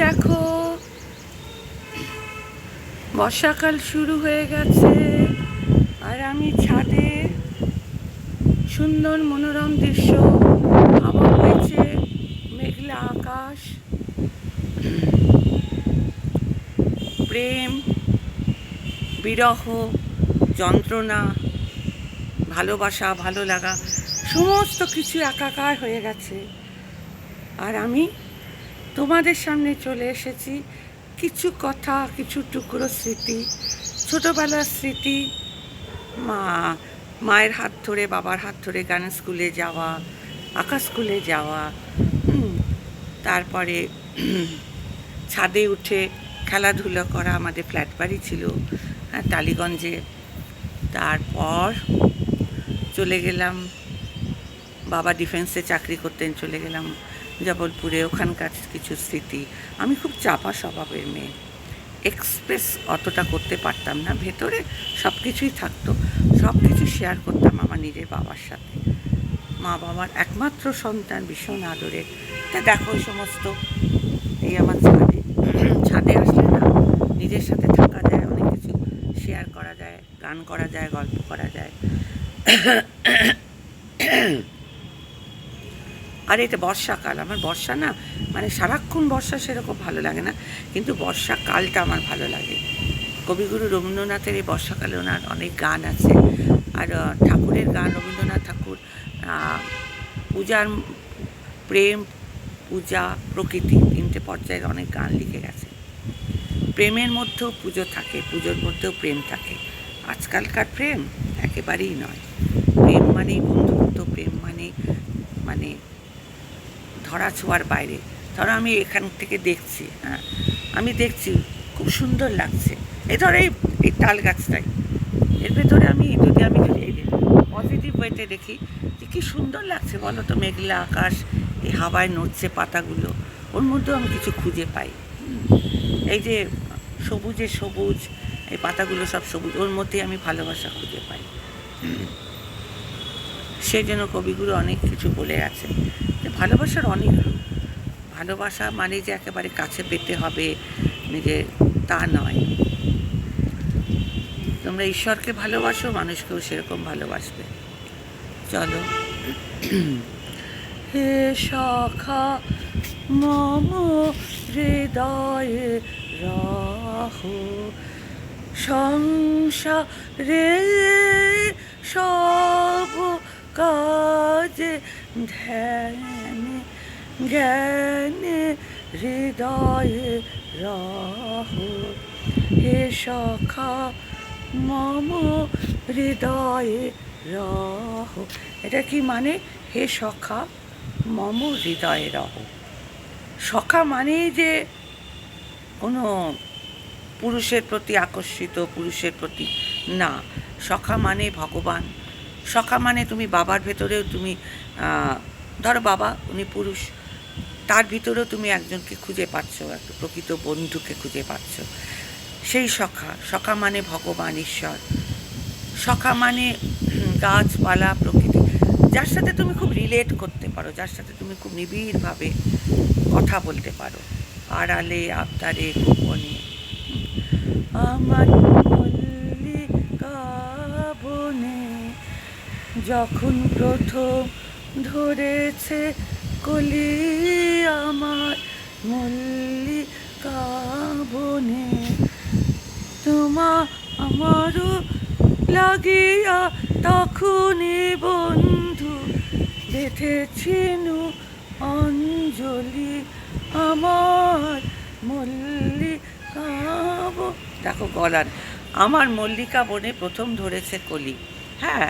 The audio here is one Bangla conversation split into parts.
দেখো বর্ষাকাল শুরু হয়ে গেছে আর আমি ছাদে সুন্দর মনোরম দৃশ্য, হাওয়া হয়েছে, মেঘলা আকাশ, প্রেম, বিরহ, যন্ত্রণা, ভালোবাসা, ভালো লাগা সমস্ত কিছু একাকার হয়ে গেছে। আর আমি তোমাদের সামনে চলে এসেছি কিছু কথা, কিছু টুকরো স্মৃতি, ছোটোবেলার স্মৃতি। মায়ের হাত ধরে, বাবার হাত ধরে গানের স্কুলে যাওয়া, আঁকা স্কুলে যাওয়া, তারপরে ছাদে উঠে খেলাধুলো করা। আমাদের ফ্ল্যাট বাড়ি ছিল টালিগঞ্জে। তারপর চলে গেলাম, বাবা ডিফেন্সে চাকরি করতেন, চলে গেলাম জবলপুরে, ওখানকার কিছু স্মৃতি। আমি খুব চাপা স্বভাবের মেয়ে, এক্সপ্রেস অতটা করতে পারতাম না, ভেতরে সব কিছুই থাকতো, সব কিছু শেয়ার করতাম আমার নিজের বাবার সাথে। মা বাবার একমাত্র সন্তান, ভীষণ আদরের। তা দেখো ওই সমস্ত, এই আমার ছাদে আসলে না নিজের সাথে থাকা যায়, অনেক কিছু শেয়ার করা যায়, গান করা যায়, গল্প করা যায়। আর এটা বর্ষাকাল, আমার বর্ষা না মানে সারাক্ষণ বর্ষা সেরকম ভালো লাগে না, কিন্তু বর্ষাকালটা আমার ভালো লাগে। কবিগুরু রবীন্দ্রনাথের এই বর্ষাকালে ওনার অনেক গান আছে। আর ঠাকুরের গান, রবীন্দ্রনাথ ঠাকুর পূজার, প্রেম, পূজা, প্রকৃতি, তিনটে পর্যায়ের অনেক গান লিখে গেছে। প্রেমের মধ্যেও পুজো থাকে, পুজোর মধ্যেও প্রেম থাকে। আজকালকার প্রেম একেবারেই নয়। প্রেম মানেই বন্ধুত্ব, প্রেম মানে ধরা ছোঁয়ার বাইরে। ধরো আমি এখান থেকে দেখছি, আমি দেখছি খুব সুন্দর লাগছে, এই ধরো এই তাল গাছটাই, এর ভেতরে যদি আমি এই পজিটিভ ওয়েতে দেখি যে কী সুন্দর লাগছে বলো তো, মেঘলা আকাশ, এই হাওয়ায় নড়ছে পাতাগুলো, ওর মধ্যেও আমি কিছু খুঁজে পাই। এই যে সবুজে সবুজ, এই পাতাগুলো সব সবুজ, ওর মধ্যেই আমি ভালোবাসা খুঁজে পাই। সেই জন্য কবিগুরু অনেক কিছু বলে গেছেন যে ভালোবাসার অনেক রূপ। ভালোবাসা মানে যে একেবারে কাছে পেতে হবে নিজে, তা নয়। তোমরা ঈশ্বরকে ভালোবাসো, মানুষকেও সেরকম ভালোবাসবে। চলো। হে সখা মম হৃদয়ে রাহো, সংসারে সব কাজে ধ্যানে জ্ঞানে হৃদয়ে রাহো। হে সখা মম হৃদয়ে রাহো। এটা কি মানে? হে সখা মম হৃদয়ে রাহো। সখা মানেই যে কোনো পুরুষের প্রতি আকর্ষিত, পুরুষের প্রতি না। সখা মানে ভগবান। সখা মানে তুমি বাবার ভেতরেও তুমি ধরো বাবা উনি পুরুষ, তার ভিতরেও তুমি একজনকে খুঁজে পাচ্ছ, একটা প্রকৃত বন্ধুকে খুঁজে পাচ্ছ, সেই সখা। সখা মানে ভগবান, ঈশ্বর। সখা মানে গাছপালা, প্রকৃতি, যার সাথে তুমি খুব রিলেট করতে পারো, যার সাথে তুমি খুব নিবিড়ভাবে কথা বলতে পারো, আড়ালে আবদারে গোপনে। আমার মল্লিকা বনে যখন প্রথম ধরেছে কলি, আমার মল্লিকা বনে আমারও লাগিয়া তখনই বন্ধু বেঁধেছিনু অঞ্জলি, আমার মল্লিকা। দেখো গলার, আমার মল্লিকা বনে প্রথম ধরেছে কলি। হ্যাঁ,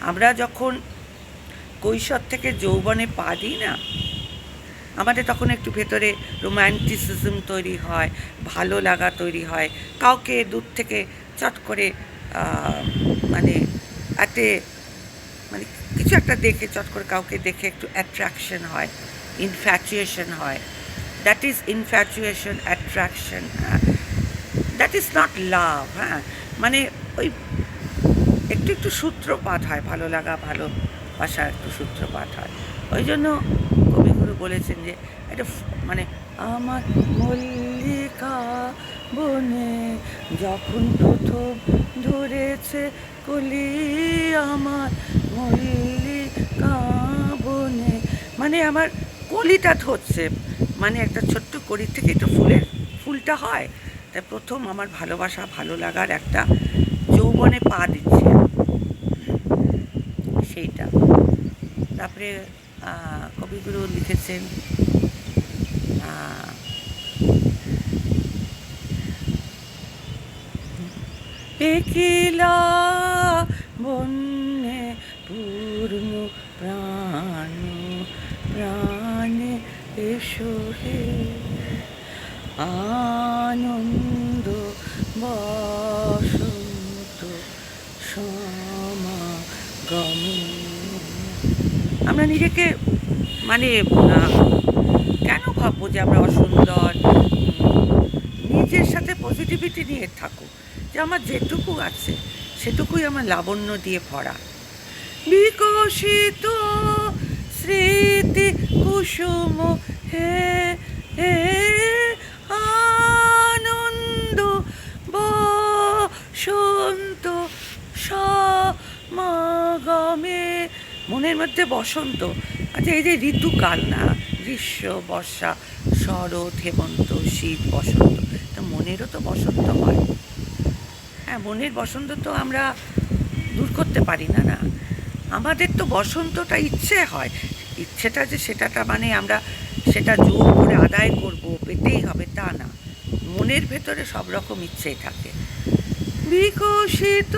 আমরা যখন কৈশোর থেকে যৌবনে পা দিই না, আমাদের তখন একটু ভেতরে রোম্যান্টিসিজম তৈরি হয়, ভালো লাগা তৈরি হয়, কাউকে দূর থেকে চট করে মানে মানে কিছু একটা দেখে, চট করে কাউকে দেখে একটু অ্যাট্রাকশন হয়, ইনফ্যাচুয়েশন হয়। That is infatuation, attraction, that is not love. হ্যাঁ, মানে ওই একটু সূত্রপাত হয়, ভালো লাগা, ভালোবাসা একটু সূত্রপাত হয়। ওই জন্য কবিগুরু বলেছেন যে এটা মানে আমার মল্লিকা বনে, যখন প্রথম ধরেছে কলি আমার মল্লিকা বনে, মানে আমার কলিটা ধরছে, মানে একটা ছোট্ট কলির থেকে একটু ফুলটা হয়, তাই প্রথম আমার ভালোবাসা ভালো লাগার একটা যৌবনে পা দিচ্ছে সেইটা। তারপরে কবিগুরু লিখেছেন একলা বন্যে পূর্ণ প্রাণ প্রাণে এসো হে, আনন্দ বসন্ত সমাগমে। আমরা নিজেকে মানে কেন ভাববো যে আমরা অসুন্দর? নিজের সাথে পজিটিভিটি নিয়ে থাকো, যে আমার যেটুকু আছে সেটুকুই আমার লাবণ্য দিয়ে ভরা। বিকশিত স্মৃতি কুসুম হে হে, আনন্দ বসন্ত সমাগমে। মনের মধ্যে বসন্ত, আচ্ছা এই যে ঋতুকাল না, গ্রীষ্ম, বর্ষা, শরৎ, হেমন্ত, শীত, বসন্ত, তো মনেরও তো বসন্ত হয়। হ্যাঁ, মনের বসন্ত তো আমরা দূর করতে পারি না। না, আমাদের তো বসন্তটা ইচ্ছে হয়, ইচ্ছেটা যে সেটাটা মানে আমরা সেটা জোর করে আদায় করব, পেতেই হবে তা না, মনের ভেতরে সব রকম ইচ্ছেই থাকে। বিকশিত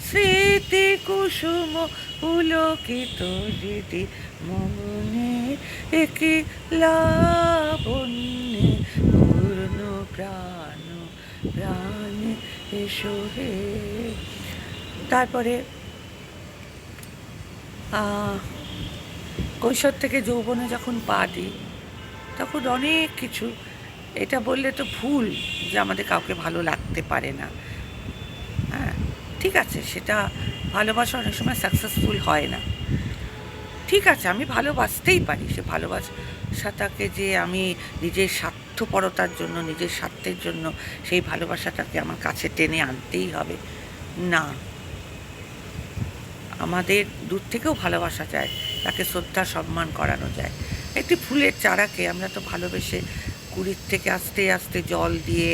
স্মৃতি কুসুম পুলকিত হৃদি মনে, একলা বন্যে পূর্ণ প্রাণ প্রাণে এসো হে। তারপরে কৈশোর থেকে যৌবনে যখন পা দিই তখন অনেক কিছু, এটা বললে তো ভুল যে আমাদের কাউকে ভালো লাগতে পারে না। হ্যাঁ, ঠিক আছে, সেটা ভালোবাসা অনেক সময় সাকসেসফুল হয় না, ঠিক আছে, আমি ভালোবাসতেই পারি। সে ভালোবাসাটাকে যে আমি নিজের স্বার্থপরতার জন্য, নিজের স্বার্থের জন্য সেই ভালোবাসাটাকে আমার কাছে টেনে আনতেই হবে না। আমাদের দূর থেকেও ভালোবাসা যায়, তাকে শ্রদ্ধা সম্মান করানো যায়। একটি ফুলের চারাকে আমরা তো ভালোবেসে কুড়ির থেকে আস্তে আস্তে জল দিয়ে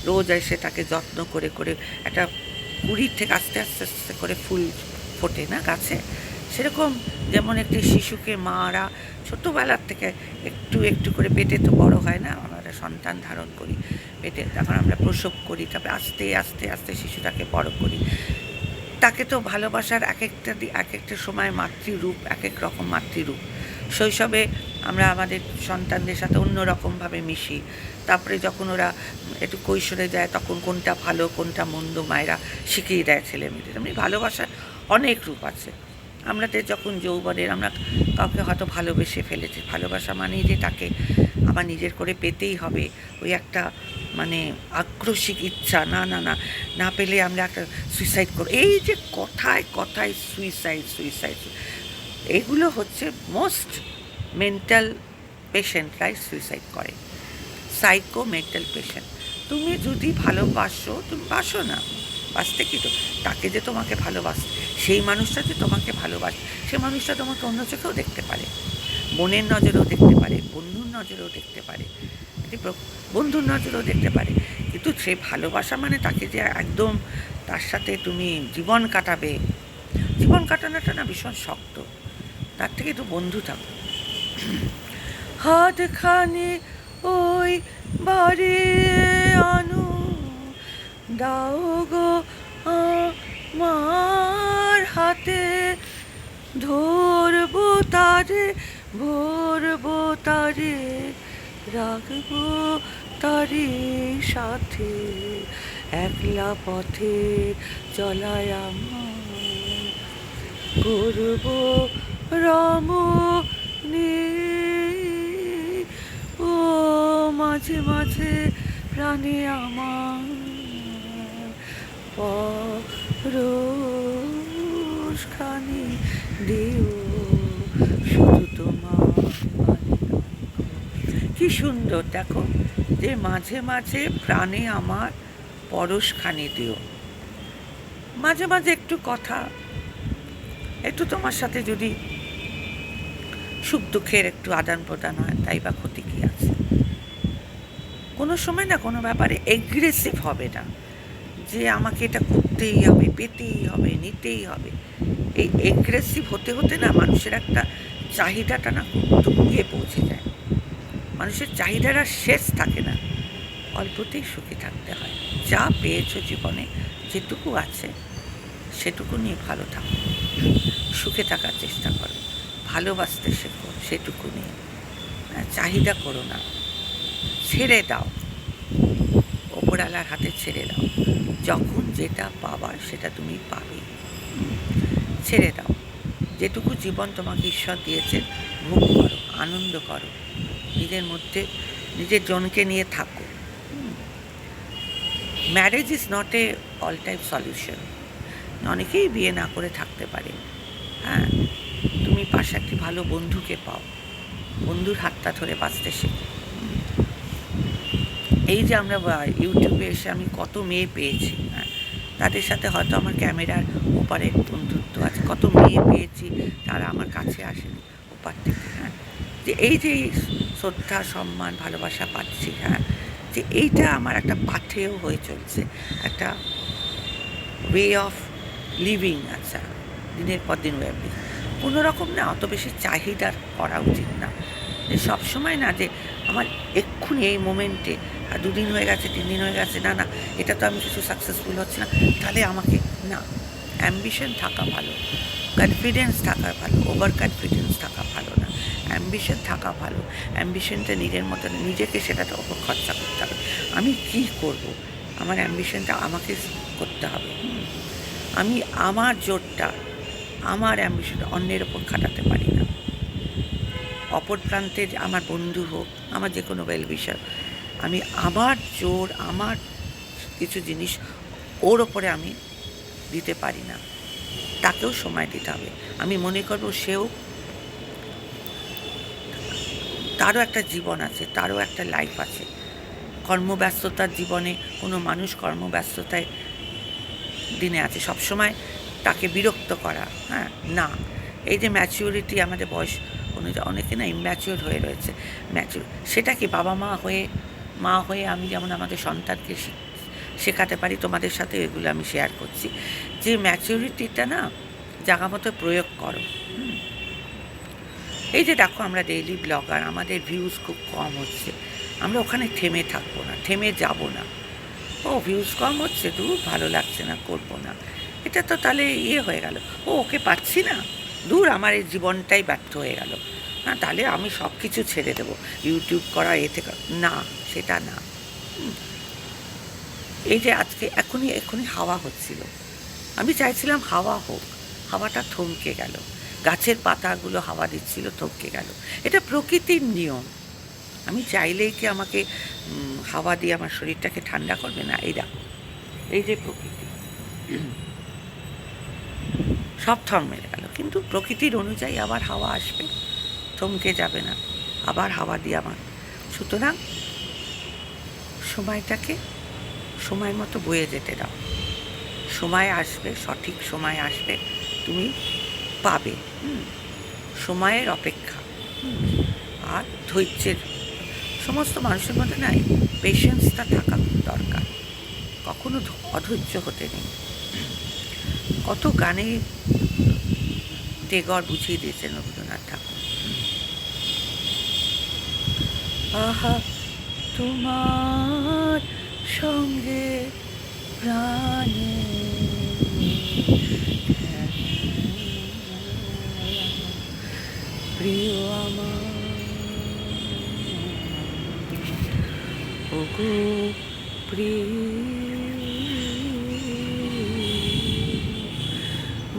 রোজ এসে তাকে যত্ন করে করে একটা কুড়ির থেকে আস্তে আস্তে আস্তে করে ফুল ফোটে না গাছে, সেরকম যেমন একটি শিশুকে মারা ছোটোবেলার থেকে একটু একটু করে পেটে তো বড় হয় না, আমরা সন্তান ধারণ করি পেটে, তখন আমরা প্রসব করি, তারপরে আস্তে আস্তে আস্তে শিশুটাকে বড় করি। তাকে তো ভালোবাসার এক একটা সময় মাতৃরূপ, এক এক রকম মাতৃরূপ। শৈশবে আমরা আমাদের সন্তানদের সাথে অন্য রকমভাবে মিশি, তারপরে যখন ওরা একটু কৈশোরে যায় তখন কোনটা ভালো কোনটা মন্দ মায়েরা শিখিয়ে দেয় ছেলে মেয়েদের। এমনি ভালোবাসার অনেক রূপ আছে। আমাদের যখন যৌবনের আমরা কাউকে হয়তো ভালোবেসে ফেলেছি, ভালোবাসা মানেই যে তাকে আমার নিজের করে পেতেই হবে, ওই একটা মানে আক্রোশিক ইচ্ছা, না না না, না পেলে আমরা একটা সুইসাইড করব, এই যে কথায় কথায় সুইসাইড সুইসাইড, এগুলো হচ্ছে মোস্ট মেন্টাল পেশেন্টরাই সুইসাইড করে, সাইকো মেন্টাল পেশেন্ট। তুমি যদি ভালোবাসো, তুমি বাসো না, বাঁচতে কি তো, তাকে যে তোমাকে ভালোবাসে, সেই মানুষটা যে তোমাকে ভালোবাসে, সে মানুষটা তোমাকে অন্য চোখেও দেখতে পারে, বোনের নজরেও দেখতে পারে, বন্ধুর নজরেও দেখতে পারে, বন্ধুর নজরেও দেখতে পারে, কিন্তু সে ভালোবাসা মানে তাকে যে একদম তার সাথে তুমি জীবন কাটাবে, জীবন কাটানোটা না ভীষণ শক্ত, তার থেকে একটু বন্ধু থাকো। হাতখানি ওই বাড়ি আনো, দাও গো আমার হাতে, ধরবো তারে ভরবো তারে, রাখবো তারি সাথে, একলা পথে চলায় আমার, করবো রমণী, ও মাঝে মাঝে প্রাণে আমার, পরশখানি দিও শুধু তোমার। কি সুন্দর দেখো, যে মাঝে মাঝে প্রাণে আমার পরশখানি দিও, মাঝে মাঝে একটু কথা, একটু তোমার সাথে যদি সুখ দুঃখের একটু আদান প্রদান হয়, তাই বা ক্ষতি কি আছে? কোনো সময় না কোনো ব্যাপারে এগ্রেসিভ হবে না, যে আমাকে এটা করতেই হবে, পেতেই হবে, নিতেই হবে। এই এগ্রেসিভ হতে হতে না মানুষের একটা চাহিদাটা না খুব গিয়ে পৌঁছে যায়। মানুষের চাহিদার আর শেষ থাকে না। অল্পতেই সুখী থাকতে হয়। যা পেয়েছো জীবনে, যেটুকু আছে সেটুকু নিয়ে ভালো থাকো, সুখে থাকার চেষ্টা করো, ভালোবাসতে শেখো সেটুকু নিয়ে। চাহিদা করো না, ছেড়ে দাও, ওপরওয়ালার হাতে ছেড়ে দাও। যখন যেটা পাবার সেটা তুমি পাবে, ছেড়ে দাও। যেটুকু জীবন তোমাকে ঈশ্বর দিয়েছে ভোগ করো, আনন্দ করো, নিজের মধ্যে নিজের জনকে নিয়ে থাকো। Marriage is not a all time solution. অনেকেই বিয়ে না করে থাকতে পারে। হ্যাঁ, তুমি পাশে একটি ভালো বন্ধুকে পাও, বন্ধুর হাতটা ধরে বাঁচতে শেখো। এই যে আমরা ইউটিউবে এসে আমি কত মেয়ে পেয়েছি, হ্যাঁ, তাদের সাথে হয়তো আমার ক্যামেরার ওপারে বন্ধুত্ব আছে, কত মেয়ে পেয়েছি তারা আমার কাছে আসেনি ওপার থেকে। হ্যাঁ, যে এই যে শ্রদ্ধা, সম্মান, ভালোবাসা পাচ্ছি, হ্যাঁ, যে এইটা আমার একটা পাথেয় হয়ে চলছে, একটা ওয়ে অফ লিভিং। আচ্ছা, দিনের পর দিন ওয়ে অফ লিভিং। কোনো রকম না অত বেশি চাহিদা করা উচিত না, যে সবসময় না যে আমার এক্ষুনি এই মোমেন্টে 2 দিন হয়ে গেছে, 3 দিন হয়ে গেছে, না না এটা তো আমি কিছু সাকসেসফুল হচ্ছে না, তাহলে আমাকে না। অ্যাম্বিশন থাকা ভালো, কনফিডেন্স থাকা ভালো, ওভার কনফিডেন্স থাকা ভালো না। অ্যাম্বিশন থাকা ভালো, অ্যাম্বিশনটা নিজের মতো, নিজেকে সেটাতে ওপর খরচা করতে হবে। আমি কি করব, আমার অ্যাম্বিশনটা আমাকে করতে হবে। আমি আমার জোরটা, আমার অ্যাম্বিশনটা অন্যের ওপর খাটাতে পারি না। অপর প্রান্তে আমার বন্ধু হোক, আমার যে কোনো ওয়েল উইশার, আমি আমার জোর, আমার কিছু জিনিস ওর ওপরে আমি দিতে পারি না। তাকেও সময় দিতে হবে। আমি মনে করব সেও, তারও একটা জীবন আছে, তারও একটা লাইফ আছে। কর্মব্যস্ততার জীবনে কোনো মানুষ কর্মব্যস্ততায় দিনে আছে, সবসময় তাকে বিরক্ত করা, হ্যাঁ, না। এই যে ম্যাচিউরিটি, আমাদের বয়স অনুযায়ী অনেকে না ইম্যাচিওর হয়ে রয়েছে। ম্যাচিউর সেটা কি, বাবা মা হয়ে আমি যেমন আমাদের সন্তানকে শেখাতে পারি, তোমাদের সাথে এগুলো আমি শেয়ার করছি, যে ম্যাচিউরিটিটা না জায়গা মতো প্রয়োগ করো। এই যে দেখো আমরা ডেইলি ব্লগার, আমাদের ভিউজ খুব কম হচ্ছে, আমরা ওখানে থেমে থাকবো না, থেমে যাব না। ও ভিউজ কম হচ্ছে, দূর ভালো লাগছে না, করবো না, এটা তো তাহলে হয়ে গেল, ওকে পাচ্ছি না, দূর আমার এই জীবনটাই ব্যর্থ হয়ে গেল, না তাহলে আমি সব কিছু ছেড়ে দেবো, ইউটিউব করা থেকে না, সেটা না। এই যে আজকে এখনই হাওয়া হচ্ছিল, আমি চাইছিলাম হাওয়া হোক, হাওয়াটা থমকে গেল, গাছের পাতাগুলো হাওয়া দিচ্ছিল, থমকে গেল। এটা প্রকৃতির নিয়ম। আমি চাইলেই কি আমাকে হাওয়া দিয়ে আমার শরীরটাকে ঠান্ডা করবে না? এই দেখো, এই যে প্রকৃতি, সব থম মেরে গেল, কিন্তু প্রকৃতির অনুযায়ী আবার হাওয়া আসবে, থমকে যাবে না, আবার হাওয়া দিয়ে আমার। সুতরাং সময়টাকে সময় মতো বয়ে যেতে দাও, সময় আসবে, সঠিক সময় আসবে, তুমি পাবে। সময়ের অপেক্ষা আর ধৈর্যের, সমস্ত মানুষের মধ্যে নাই পেশেন্সটা থাকা দরকার, কখনো অধৈর্য হতে নেই। কত গানে টেগর বুঝিয়ে দিয়েছেন রবীন্দ্রনাথ ঠাকুর। আহা তোমার সঙ্গে প্রাণে প্রিয় আমার, ওগো প্রিয়,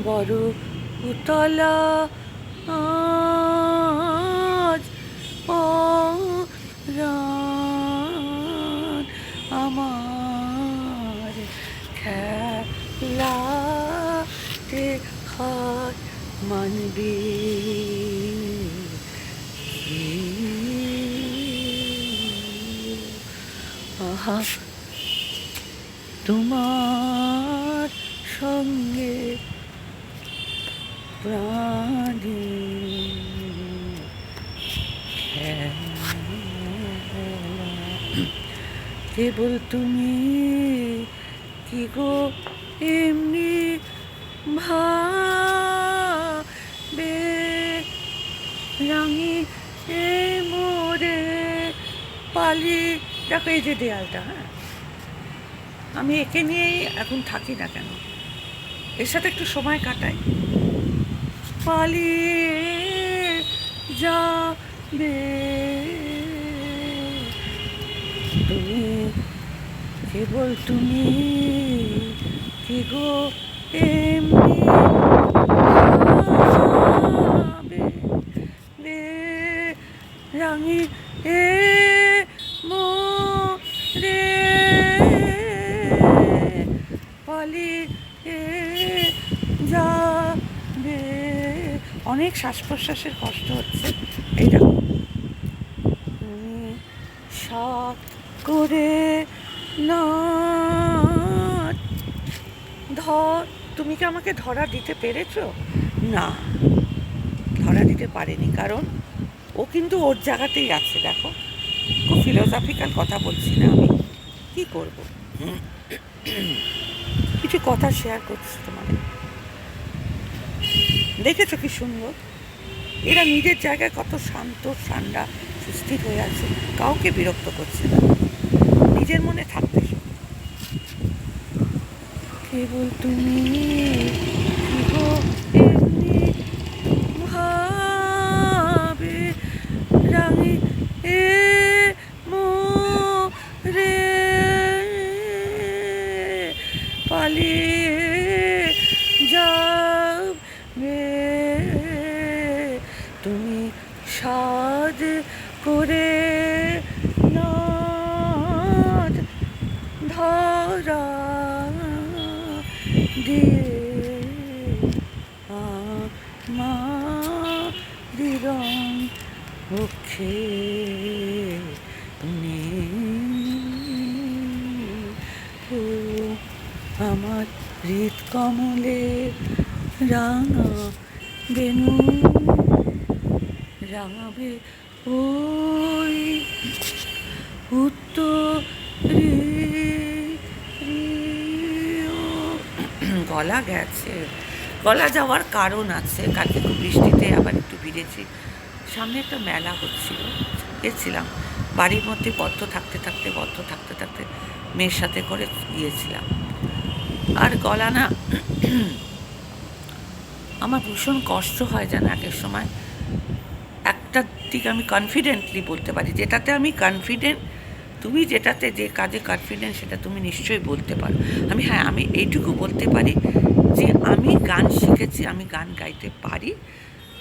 বড় উতলা আজ পরাণ আমার, খেলাতে হার মানবি। আহা তোমার সঙ্গে প্রাণী কেবল তুমি কি গো এমনি ভাবে রাঙি এ মোরে পালি। দেখো এই যে দেয়ালটা, হ্যাঁ আমি একে নিয়েই এখন থাকি না কেন, এর সাথে একটু সময় কাটাই। পালিয়ে যাবে তুমি, কেবল তুমি কি গো এমনি ভাবে রাঙি এ মোরে পালিয়ে যাবে। অনেক শ্বাস প্রশ্বাসের কষ্ট হচ্ছে, এই দেখো। তুমি সাত করে না তুমি কি আমাকে ধরা দিতে পেরেছো? না, ধরা দিতে পারেনি, কারণ ও কিন্তু ওর জায়গাতেই আছে। দেখো, খুব ফিলোসফিক্যাল কথা বলছি না আমি, কি করব, কিছু কথা শেয়ার করছি তোমাদের। দেখেছো কি সুন্দর, এরা নিজের জায়গায় কত শান্ত ঠান্ডা সুস্থির হয়ে আছে, কাউকে বিরক্ত করছে না, নিজের মনে থাকতে। কেবল তুমি কি গো এমনি ভাবে রাঙি এ মোরে পালিয়ে যাবে তুমি সাজ করে নাচ ধরা দিয়ে আমারি রং মুখে ও আমার হৃদ কমলে রাঙা বেনু রাঙাবে ওই উত্তরে। গলা গেছে, গলা যাওয়ার কারণ আছে, কালকে খুব বৃষ্টিতে আবার একটু ভিজেছি। সামনে একটা মেলা হচ্ছিল, গেছিলাম, বাড়ির মধ্যে বদ্ধ থাকতে থাকতে মেয়ের সাথে করে গিয়েছিলাম। আর গলা না আমার ভীষণ কষ্ট হয় যেন একের সময়। একটা দিক আমি কনফিডেন্টলি বলতে পারি, যেটাতে আমি কনফিডেন্ট, তুমি যেটাতে যে কাজে কনফিডেন্ট সেটা তুমি নিশ্চয়ই বলতে পারো। আমি এইটুকু বলতে পারি যে আমি গান শিখেছি, আমি গান গাইতে পারি,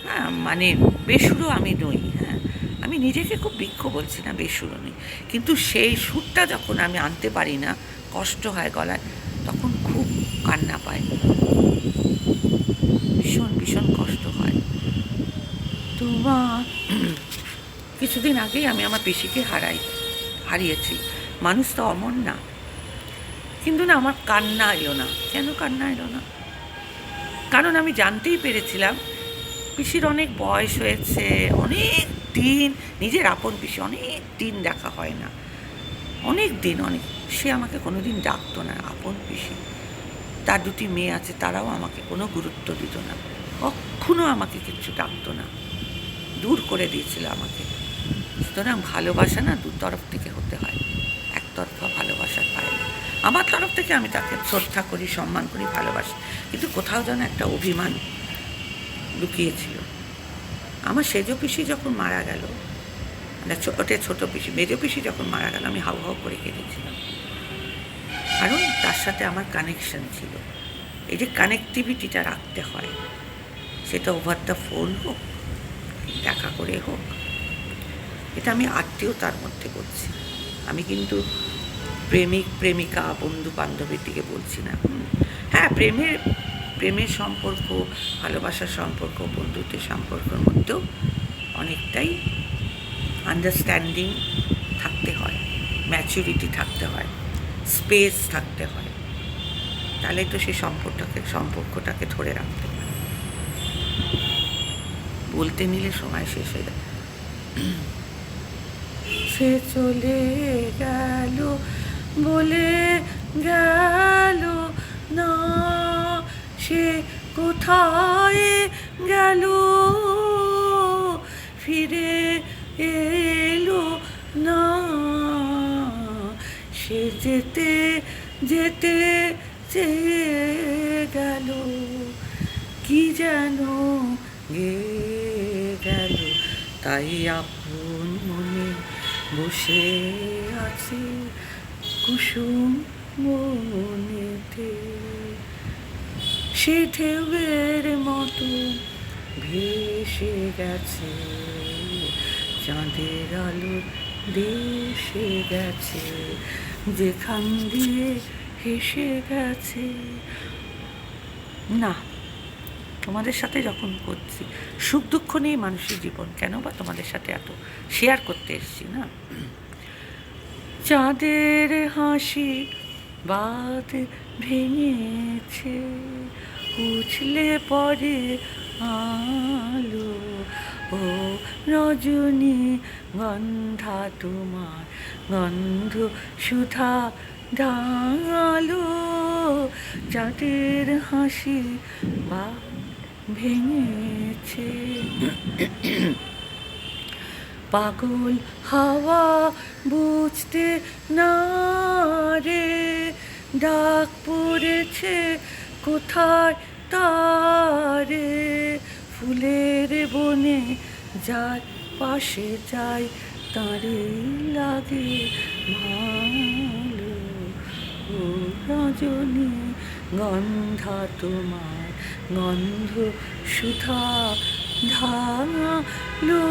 হ্যাঁ মানে বেসুরো আমি নই, হ্যাঁ আমি নিজেকে খুব বৃক্ষ বলছি না, বেসুরো নই, কিন্তু সেই সুরটা যখন আমি আনতে পারি না, কষ্ট হয় গলায়, তখন খুব কান্না পায়, ভীষণ ভীষণ কষ্ট হয়। তোমার কিছুদিন আগেই আমি আমার পিসিকে হারিয়েছি। মানুষ তো অমর না, কিন্তু না আমার কান্না এলো না। কেন কান্না এলো না? কারণ আমি জানতেই পেরেছিলাম পিসির অনেক বয়স হয়েছে, অনেক দিন, নিজের আপন পিসি, অনেক দিন দেখা হয় না, অনেক সে আমাকে কোনোদিন ডাকতো না। আপন পিসি, তার দুটি মেয়ে আছে, তারাও আমাকে কোনো গুরুত্ব দিত না, কখনো আমাকে কিচ্ছু ডাকতো না, দূর করে দিয়েছিল আমাকে। সুতরাং ভালোবাসা না দু তরফ থেকে হতে হয়, একতরফা ভালোবাসা পায় না। আমার তরফ থেকে আমি তাকে শ্রদ্ধা করি, সম্মান করি, ভালোবাসি, কিন্তু কোথাও যেন একটা অভিমান লুকিয়েছিল। আমার সেজ পিসি যখন মারা গেল, মানে ছোটো পিসি, মেজ পিসি যখন মারা গেল, আমি হাউ হাউ করে কেঁদেছিলাম, কারণ তার সাথে আমার কানেকশন ছিল। এই যে কানেকটিভিটিটা রাখতে হয়, সেটা ওভার দ্য ফোন হোক, দেখা করে হোক, এটা আমি আত্মীয়তার মধ্যে বলছি, আমি কিন্তু প্রেমিক প্রেমিকা বন্ধু বান্ধবীর দিকে বলছি না। হ্যাঁ, প্রেমের সম্পর্ক, ভালোবাসার সম্পর্ক, বন্ধুত্বের সম্পর্কের মধ্যেও অনেকটাই আন্ডারস্ট্যান্ডিং থাকতে হয়, ম্যাচুরিটি থাকতে হয়, স্পেস থাকতে হয়, তাহলে তো সেই সম্পর্কটাকে ধরে রাখতে পারে। বলতে নিলে সময় শেষ হয়ে যায়। সে চলে গেল বলে গেল না, সে কোথায় গেল ফিরে এলো না, সে যেতে যেতে চেয়ে গেল, কি যেন গেয়ে গেল, তাই আপন মনে বসে আছি কুসুম বনেতে, সে ঢেউয়ের মতো ভেসে গেছে, চাঁদের আলো দেশে গেছে, যেখান দিয়ে হেসে গেছে। না, তোমাদের সাথে যখন করছি, সুখ দুঃখ নেই মানুষের জীবন, কেন বা তোমাদের সাথে এত শেয়ার করতে এসছি না। চাঁদের হাসি বাদ ভেঙেছে, উছলে পড়ে আলো, ও রজনী গন্ধা তোমার গন্ধ সুধা ঢালো, চাঁদের হাসি বাদ ভেঙেছে, পাগল হাওয়া বুঝতে না রে, ডাক পড়েছে কোথায় তারে, ফুলের বনে যার পাশে যাই তারে লাগে ভালো, ও রজনী গন্ধা তোমার গন্ধ সুধা ঢালো,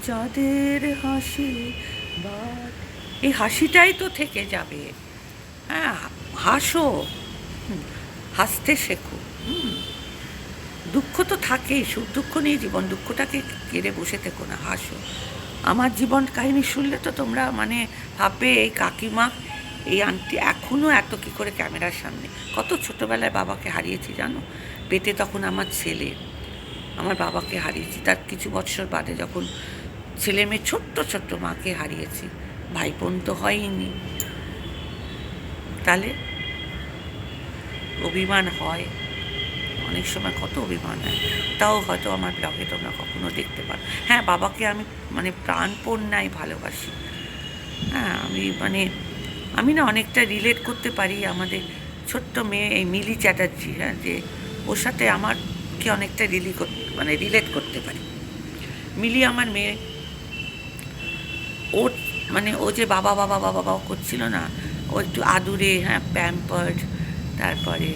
চাঁদের হাসি বাদ। এই হাসিটাই তো থেকে যাবে। হ্যাঁ, হাসো, হাসতে শেখো। দুঃখ তো থাকেই, সুখ দুঃখ নেই জীবন, দুঃখটাকে কেড়ে বসে থেকো না, হাসো। আমার জীবন কাহিনী শুনলে তো তোমরা মানে ভাববে এই কাকিমা, এই আন্টি এখনও এত কী করে ক্যামেরার সামনে। কত ছোটোবেলায় বাবাকে হারিয়েছি জানো, পেটে তখন আমার ছেলে, আমার বাবাকে হারিয়েছি, তার কিছু বছর বাদে যখন ছেলে মেয়ে ছোট্ট ছোট্ট মাকে হারিয়েছি, ভাই বোন তো হয়নি। তাহলে অভিমান হয়, অনেক সময় কত অভিমান হয়, তাও হয়তো আমার ব্লগে তোমরা কখনো দেখতে পারো। হ্যাঁ, বাবাকে আমি মানে প্রাণপণায় ভালোবাসি। হ্যাঁ, আমি না অনেকটা রিলেট করতে পারি আমাদের ছোট্ট মেয়ে এই মিলি চ্যাটার্জি, হ্যাঁ, যে ওর সাথে আমারকে অনেকটা রিলেট করতে পারি। মিলি আমার মেয়ে, ওর ও যে বাবা বাবা বাবা বাবা করছিল না, ও একটু আদুরে, হ্যাঁ, প্যাম্পার্ড, তারপরে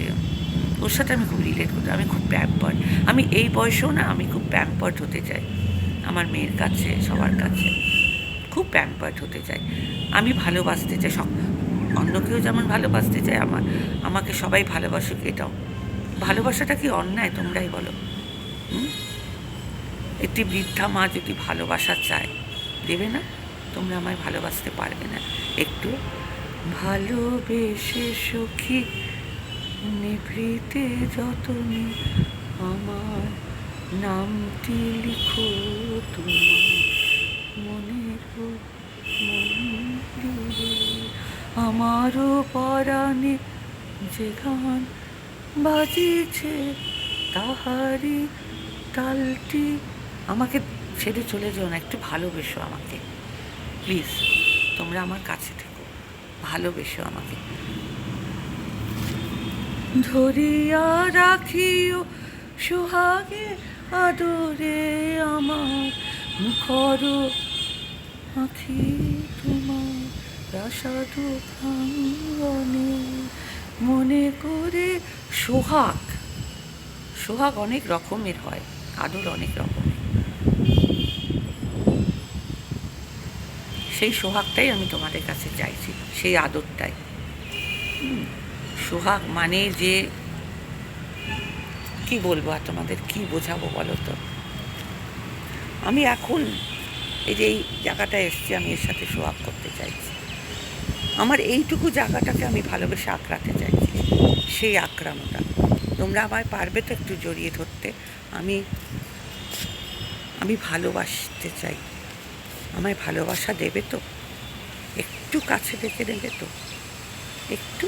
ওর সাথে আমি খুব রিলেট করতে, আমি খুব প্যাম্পার্ড, আমি এই বয়সেও না আমি খুব প্যাম্পার্ড হতে চাই আমার মেয়ের কাছে, সবার কাছে খুব প্যাম্পার্ড হতে চাই। আমি ভালোবাসতে চাই, অন্য কেউ যেমন ভালোবাসতে চাই, আমাকে সবাই ভালোবাসুক, এটাও ভালোবাসাটা কি অন্যায়? তোমরাই বলো। একটি বৃদ্ধা মা যদি ভালোবাসা চায়, দেবে না? তোমরা আমায় ভালোবাসতে পারবে না একটু? ভালোবেসে সখী নিভৃতে যতনে আমার নামটি লিখো তোমার মনের মন্দিরে, আমারও পরাণে যে গান বাজিছে তাহারি তালটি। আমাকে ছেড়ে চলে যেও না, একটু ভালোবেসো আমাকে প্লিজ, তোমরা আমার কাছে থেকো, ভালোবেসো আমাকে। ধরিয়া রাখিও সোহাগে আদরে আমার মুখর আঁখি তোমার প্রাসাদ প্রাঙ্গণে, মনে করে সোহাগ অনেক রকমের হয়, আদর অনেক রকমের, সেই সোহাগটাই আমি তোমাদের কাছে চাইছি, সেই আদরটাই। সোহাগ মানে যে কি বলবো আর তোমাদের, কি বোঝাবো বলো তো। আমি এখন এই যে এই জায়গাটা এসছি, আমি এর সাথে শো আপ করতে চাইছি। আমার এইটুকু জায়গাটাকে আমি ভালোবেসে আঁকড়াতে চাইছি, সেই আঁকড়ানোটা। তোমরা আমায় পারবে তো একটু জড়িয়ে ধরতে? আমি আমি ভালোবাসতে চাই, আমায় ভালোবাসা দেবে তো? একটু কাছে ডেকে দেবে তো? একটু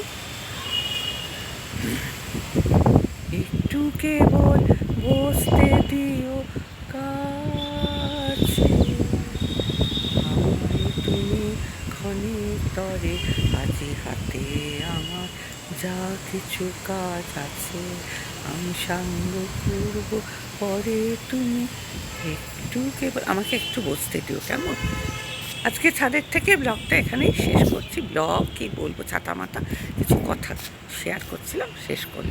একটু কেবল বসতে দিও কাছে, আমায় তুমি ক্ষণে তরে, আজি হাতে আমার যা কিছু কাজ আছে, আমি সাঙ্গ করব পরে, তুমি একটু কেবল আমাকে একটু বসতে দিও, কেমন? আজকে ছাদের থেকে ব্লগটা এখানেই শেষ করছি। ব্লগ কি বলবো, ছাতা মাতা কিছু কথা শেয়ার করছিলাম, শেষ করলাম।